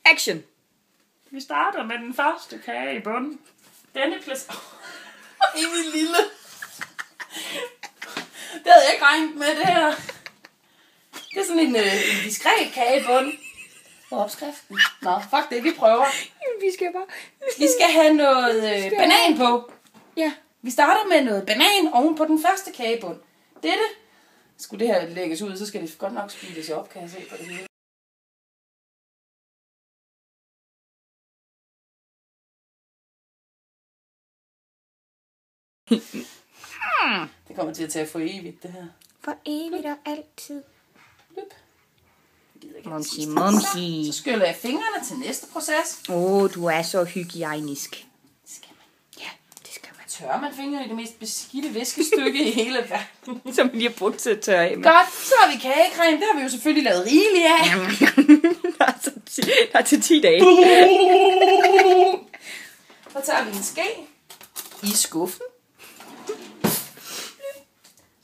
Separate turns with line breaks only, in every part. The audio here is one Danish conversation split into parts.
Action!
Vi starter med den første kage i bunden. Denne placerer... Min lille... Det havde jeg ikke regnet med, det her. Det er sådan en diskret kage i bunden. På opskriften. Nå, fuck det, vi prøver. Vi skal have noget banan på.
Ja.
Vi starter med noget banan oven på den første kagebund. Dette. Skulle det her lægges ud, så skal det godt nok speedes op, kan jeg se på det hele. Det kommer til at tage for evigt, det her.
For evigt og altid.
Løb.
Momsi.
Så skyller jeg fingrene til næste proces.
Du er så hygiejnisk.
Det skal man.
Ja, det skal man.
Tørrer man fingrene i det mest beskidte væskestykke i hele verden.
Som vi har brugt til at tørre af med.
Godt, så har vi kagecreme. Det har vi jo selvfølgelig lavet rigeligt af.
Der er til 10 dage.
Så tager vi en ske i skuffen.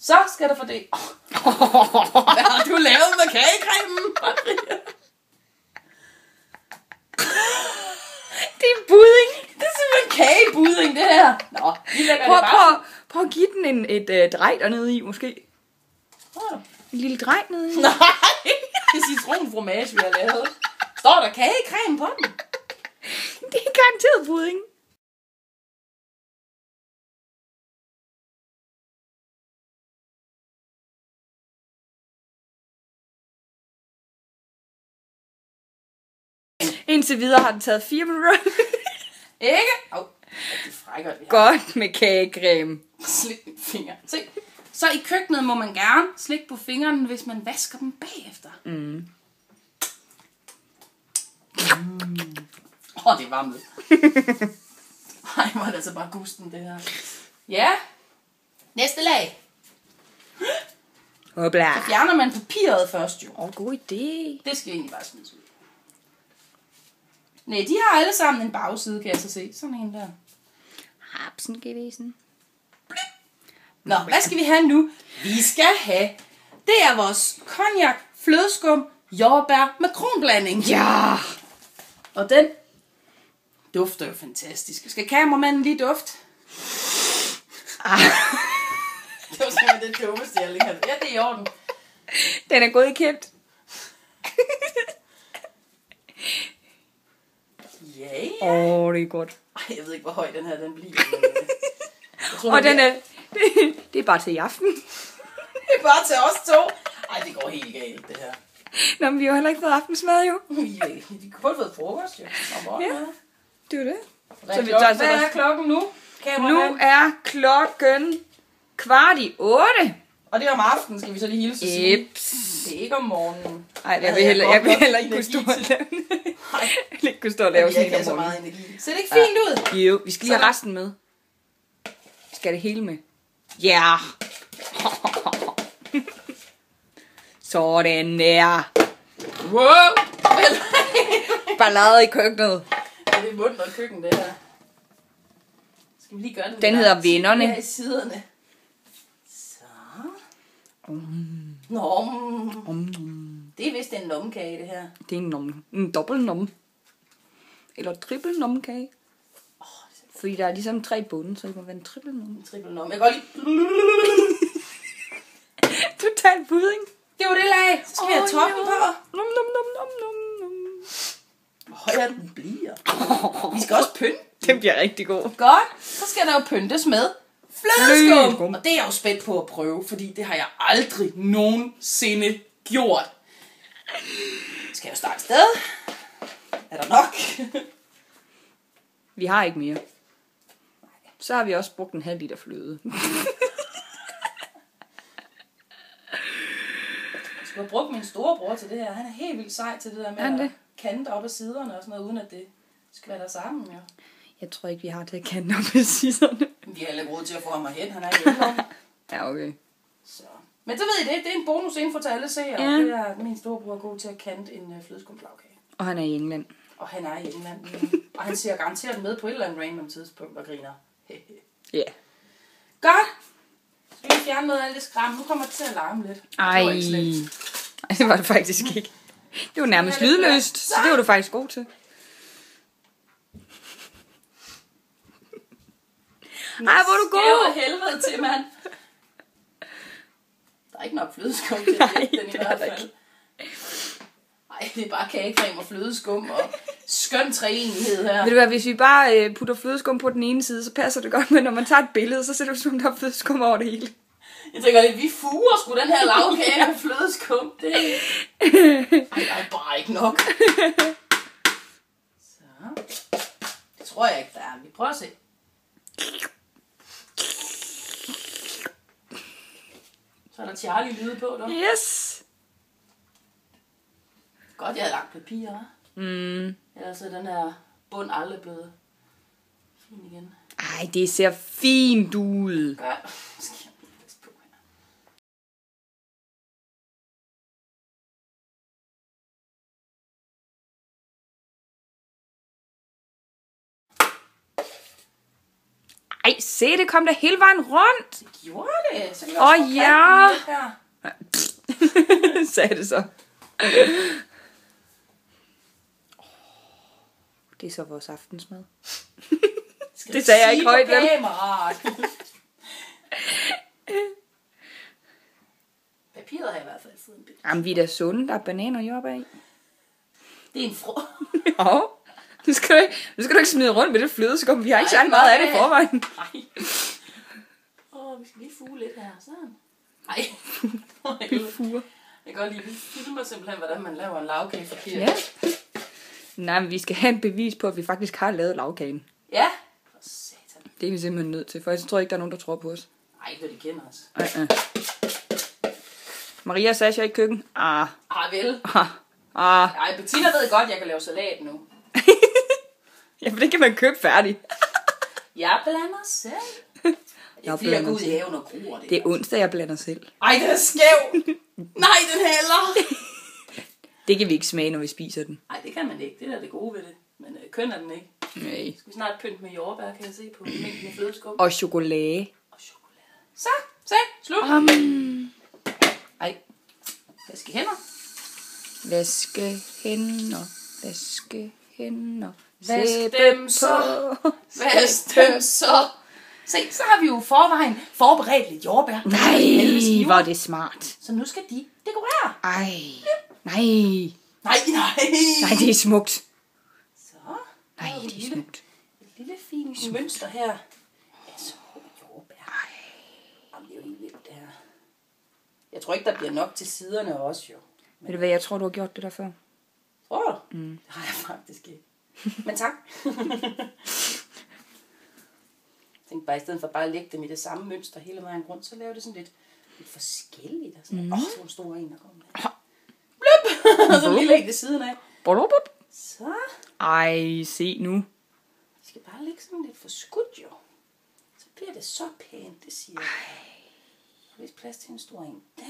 Så skal der for det. Hvad har du lavet med kagecremen, Maria?
Det er budding.
Det er simpelthen kagebudding, det her. Nå, vi lægger det bare.
Prøv at give den et drej dernede i, måske. En lille drej nede i.
Nej, det er citronfromage, vi har lavet. Står der kagecreme på den?
Det er garanteret budding. Indtil videre har den taget 4 minutter.
Ikke? Det frækker det her.
Godt med kagecreme.
Slik med fingeren. Se. Så i køkkenet må man gerne slikke på fingrene, hvis man vasker dem bagefter. Det er varmt. Ej, hvor er det altså bare gusten, det her. Ja. Næste lag.
Hopla.
Så fjerner man papiret først jo.
God idé.
Det skal egentlig bare smides ud. Nej, de har alle sammen en bagside, kan jeg så se. Sådan en der.
Hapsen, gevisen.
Nå, hvad skal vi have nu? Vi skal have, det er vores cognac, flødeskum, jordbær med kronblanding.
Ja.
Og den dufter jo fantastisk. Skal kameramanden lige dufte? Det var simpelthen det dummeste, jeg lige havde. Ja, det er i orden.
Den er godkendt.
Ja.
Det er godt.
Ej, jeg ved ikke, hvor høj den her den bliver.
Og den er... Det er bare til i aften.
Det er bare til os to. Ej, det går helt galt, det her.
Nå, men vi har jo heller ikke fået aftensmad, jo.
Vi kunne kun fået frokost, jo.
Ja, det er det.
Hvad er klokken nu?
Nu er klokken 7:15.
Og det er om aftenen, skal vi så lige hilse og sige.
Eps.
Det er ikke om morgenen.
Nej, jeg vil heller ikke kunne stå og lave. Jeg vil ikke kunne stå og lave sådan en om
så
morgenen.
meget energi. Ser det ikke fint ud?
Jo, vi skal lige have resten med. Skal det hele med? Ja. Sådan der.
Wow.
Ballade i køkkenet.
Det er munden og køkken, det her. Skal vi lige gøre det?
Den hedder Vennerne.
Her i siderne. Så. Nå. Det er vist en numkage, det her.
Det er en dobbelt num. Eller trippel numkage. Fordi der er ligesom 3 bunde, så det må være en trippel num.
En trippel num. Jeg kan godt lide.
Total pudding.
Det var det lag. Så skal vi have toppen på.
Num, num, num, num, num, num.
Hvor høj er den bliver? Vi skal også pynte.
Den bliver rigtig god.
Godt. Så skal der jo pyntes med flødeskum. Og det er jeg jo spændt på at prøve, fordi det har jeg aldrig nogensinde gjort. Skal jeg jo starte sted? Er der nok?
Vi har ikke mere. Så har vi også brugt en halv liter fløde.
Jeg skulle have brugt min storebror til det her. Han er helt vildt sej til det der med at kante op ad siderne og sådan noget, uden at det skal være der sammen. Ja.
Jeg tror ikke, vi har til at kante op ad siderne.
Vi har heller ikke råd til at få ham hen. Han er hjemme.
Ja, okay.
Så. Men så ved I det. Det er en bonusinfo til alle seere. Ja. Det er min storebror er god til at kante en flødeskumslagkage.
Og han er i England.
Og han er i England. Og han ser garanteret med på et eller andet random tidspunkt og griner.
Ja.
Godt. Så vi fjerne noget af alt det skram. Nu kommer det til at larme lidt.
Ej. Det var det faktisk ikke. Det var nærmest lydløst, så det var du faktisk god til. Ej, hvor er du god!
Skæv helvede til, mand. Der er ikke nok flødeskum til at hjælpe den i hvert fald. Nej, det er bare kagecreme og flødeskum og skøn treenighed her.
Ved du hvad, hvis vi bare putter flødeskum på den ene side, så passer det godt, men når man tager et billede, så ser det ud som, der er flødeskum over det hele.
Jeg tænker lidt, vi fuger sgu den her lavkage med flødeskum. Det er bare ikke nok. Så. Det tror jeg ikke, der er. Vi prøver at se. Så er der Charlie-lyde på, dog.
Yes!
Godt, jeg havde lagt papir, hva'? Ellers er den her bund aldrig blevet fin igen.
Ej, det ser fint ud.
Godt. Skal jeg læse på her.
Ej, se, det kom der hele vejen rundt.
Det gjorde det. Så kan jeg også få
ja.
kanten lidt her.
Sagde det så. Det er så vores aftensmad. Det sagde jeg ikke højt, vel?
Papiret har jeg i hvert fald fået en bit.
Jamen, vi er da sunde. Der er bananer og jordbær i.
Det er en frå.
Ja. Nu skal du ikke smide rundt med det flødeskum. Vi har ikke særlig meget af det i forvejen.
Nej. Vi skal lige fuge lidt her. Sådan. Nej.
Vi fuger.
Jeg kan godt lide, vi filmer simpelthen, hvordan man laver en lavkage forkert.
Ja. Nej, men vi skal have en bevis på, at vi faktisk har lavet lavkagen.
Ja. For satan.
Det er vi simpelthen nødt til, for jeg tror ikke, der er nogen, der tror på os.
Nej, ikke når de kender os.
Maria og Sasha i køkken.
Vel.
Ej,
Bettina ved godt, jeg kan lave salat nu.
Ja, for det kan man købe færdig.
Jeg blander selv. Jeg går ud i haven og gruer det.
Det er onsdag, jeg blander selv.
Ej, den er skæv. Nej, den hælder.
Det kan vi ikke smage, når vi spiser den.
Nej, det kan man ikke. Det er det gode ved det. Men køn er den ikke.
Nej.
Skal vi snart pynte med jordbær, kan jeg se på mængden af flødeskum.
Og chokolade.
Så, slut. Ej, vaske hænder.
Vaske hænder. Vaske hænder.
Vask dem så. Vask dem så. Se, så har vi jo forvejen forberedt lidt jordbær.
Nej, hvor er det smart.
Så nu skal de dekorere.
Ej, nej.
Nej.
Nej, det er smukt.
Så.
Nej, det er smukt.
Et lille fint mønster her. Altså, jordbær. Jamen, det er jo helt vildt det her. Jeg tror ikke, der bliver nok til siderne også, jo.
Ved du hvad, jeg tror, du har gjort det der før.
Tror du? Det har jeg faktisk ikke. Men tak. Jeg tænkte bare, i stedet for bare at lægge dem i det samme mønster hele vejen rundt, så laver det sådan lidt forskelligt. Og sådan, så en stor en, der kommer der. Blup! Og så lige lægge det siden af. Så.
Ej, se nu.
Vi skal bare lægge sådan lidt for skudt, jo. Så bliver det så pænt, det siger jeg. Hvis plads til en stor en. Der.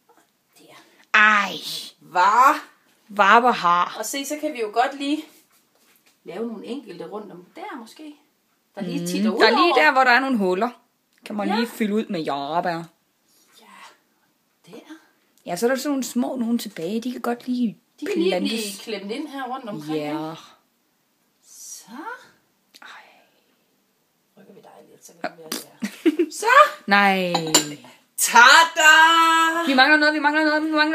Og der.
Ej. Var har.
Og se, så kan vi jo godt lige lave nogle enkelte rundt om der måske. Der lige titter ud
Der er lige der, hvor der er nogle huller. Kan man lige fylde ud med jordbær.
Ja, der.
Ja, så er der sådan nogle små nogen tilbage. De kan godt lige
De kan lige blive klemt ind her rundt omkring.
Ja.
Så.
Ej.
Rykker vi dig lidt, så kan vi være der. Så.
Nej.
Tada!
Vi mangler noget.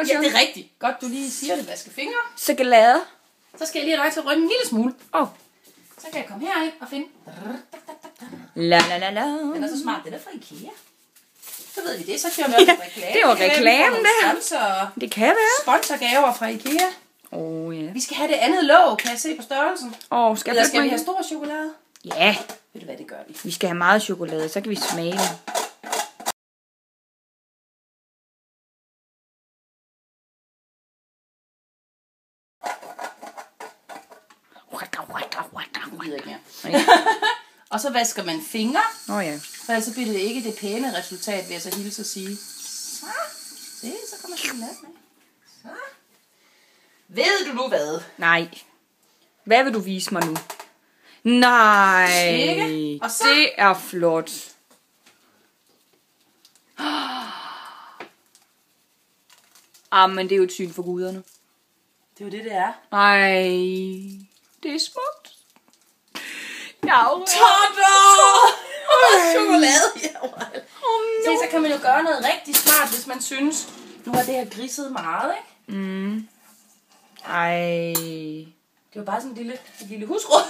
Ja, det er rigtigt. Godt, du lige siger det. Vaske fingre.
Chokolade.
Så skal jeg lige have dig til at rykke en lille smule. Så kan jeg komme herind og finde.
La.
Den er så smart. Den er fra Ikea. Så ved vi det. Så kører vi også reklame.
Det var reklamen, det her. Det kan være.
Sponsorgaver fra Ikea.
Ja.
Vi skal have det andet låg, kan jeg se på størrelsen.
Skal
vi have stor chokolade?
Ja.
Ved du hvad, det gør vi.
Vi skal have meget chokolade, så kan vi smage det.
Og så vasker man fingre.
Ja.
For ellers så bliver det ikke det pæne resultat, vil jeg så hilse at sige. Så. Se, så kommer sådan med. Så. Ved du nu hvad?
Nej. Hvad vil du vise mig nu? Nej.
Ikke? Og så...
Det er flot. Men det er jo et syn for guderne.
Det er jo det er.
Nej, det er smukt.
Chokolade! Se, så kan man jo gøre noget rigtig smart, hvis man synes, nu har det her griset meget, ikke?
Ej.
Det er jo bare sådan et lille husråd,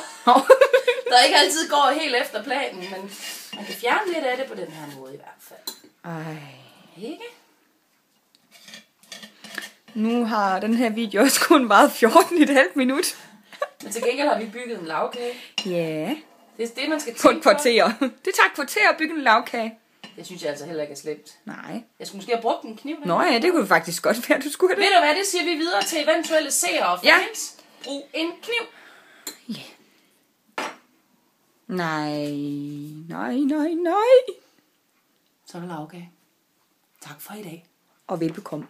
der ikke altid går helt efter planen, men man kan fjerne lidt af det på den her måde i hvert fald.
Ej.
Ikke?
Nu har den her video også kun varet 14,5 minut.
Men til gengæld har vi bygget en lavkage.
Ja.
Det er det, man skal tænke
på et kvarter. Det tager et kvarter at bygge en lavkage.
Det synes jeg altså heller ikke er slemt.
Nej.
Jeg skulle måske have brugt en kniv.
Nå ja, det kunne faktisk godt være, du skulle have det.
Ved du hvad, det siger vi videre til eventuelle seere og fans. Ja. Brug en kniv.
Ja. Nej.
Så er der lavkage. Tak for i dag.
Og velbekomme.